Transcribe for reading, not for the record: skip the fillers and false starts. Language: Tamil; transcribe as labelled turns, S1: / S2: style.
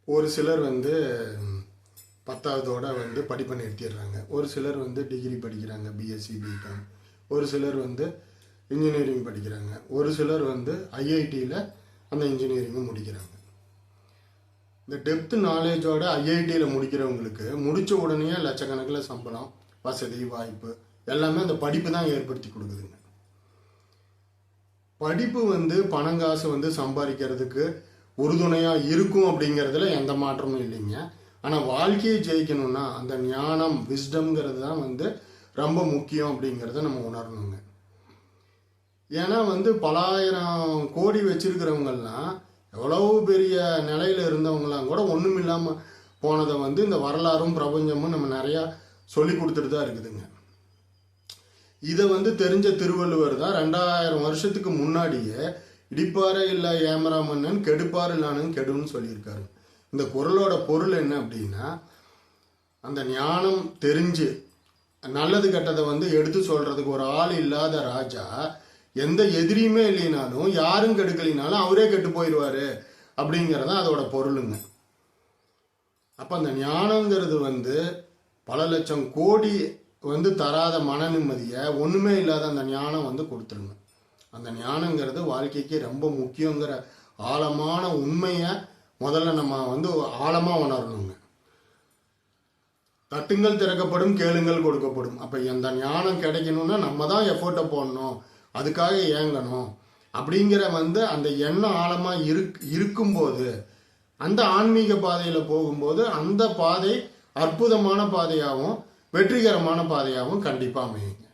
S1: ஒரு சிலர் வந்து 10வதோட வந்து படிப்பை நிறுத்திடுறாங்க. ஒரு சிலர் வந்து டிகிரி படிக்கிறாங்க, பிஎஸ்சி பிகாம். ஒரு சிலர் வந்து இன்ஜினியரிங் படிக்கிறாங்க. ஒரு சிலர் வந்து ஐஐடியில் அந்த இன்ஜினியரிங்கும் முடிக்கிறாங்க. இந்த டெப்த் நாலேஜோட ஐஐடியில் முடிக்கிறவங்களுக்கு முடித்த உடனே லட்சக்கணக்கில் சம்பளம், வசதி, வாய்ப்பு எல்லாமே அந்த படிப்பு தான் ஏற்படுத்தி கொடுக்குதுங்க. படிப்பு வந்து பணங்காசு வந்து சம்பாதிக்கிறதுக்கு உறுதுணையாக இருக்கும் அப்படிங்கிறதுல எந்த மாற்றமும் இல்லைங்க. ஆனால் வாழ்க்கையை ஜெயிக்கணும்னா அந்த ஞானம், விஸ்டம்ங்கிறது தான் வந்து ரொம்ப முக்கியம் அப்படிங்கிறத நம்ம உணரணுங்க. ஏன்னா வந்து பலாயிரம் கோடி வச்சிருக்கிறவங்கெல்லாம் எவ்வளவு பெரிய நிலையில இருந்தவங்களாம் கூட ஒன்றும் இல்லாமல் போனதை வந்து இந்த வரலாறும் பிரபஞ்சமும் நம்ம நிறையா சொல்லி கொடுத்துட்டு தான் இருக்குதுங்க. இதை வந்து தெரிஞ்ச திருவள்ளுவர் தான் 2000 வருஷத்துக்கு முன்னாடியே இடிப்பாறை இல்லை ஏமரா மன்னன் கெடுப்பார் இல்லானு கெடுன்னு சொல்லியிருக்காரு. இந்த குறளோட பொருள் என்ன அப்படின்னா, அந்த ஞானம் தெரிஞ்சு நல்லது கெட்டதை வந்து எடுத்து சொல்றதுக்கு ஒரு ஆள் இல்லாத ராஜா எந்த எதிரியுமே இல்லைனாலும் யாரும் கெடுக்கலினாலும் அவரே கெட்டு போயிடுவாரு அப்படிங்கிறதான் அதோட பொருளுங்க. அப்போ அந்த ஞானங்கிறது வந்து பல லட்சம் கோடி வந்து தராத மன நிம்மதியை ஒன்றுமே இல்லாத அந்த ஞானம் வந்து கொடுத்துருங்க. அந்த ஞானங்கிறது வாழ்க்கைக்கு ரொம்ப முக்கியங்கிற ஆழமான உண்மையை முதல்ல நம்ம வந்து ஆழமாக உணரணுங்க. தட்டுங்கள் திறக்கப்படும், கேளுங்கள் கொடுக்கப்படும். அப்போ அந்த ஞானம் கிடைக்கணும்னா நம்ம தான் எஃபோர்ட்டை போடணும், அதுக்காக ஏங்கணும் அப்படிங்கிற வந்து அந்த எண்ணம் ஆழமாக இருக்கும்போது அந்த ஆன்மீக பாதையில் போகும்போது அந்த பாதை அற்புதமான பாதையாகவும் வெற்றிகரமான பாதையாகவும் கண்டிப்பாக அமையுங்க.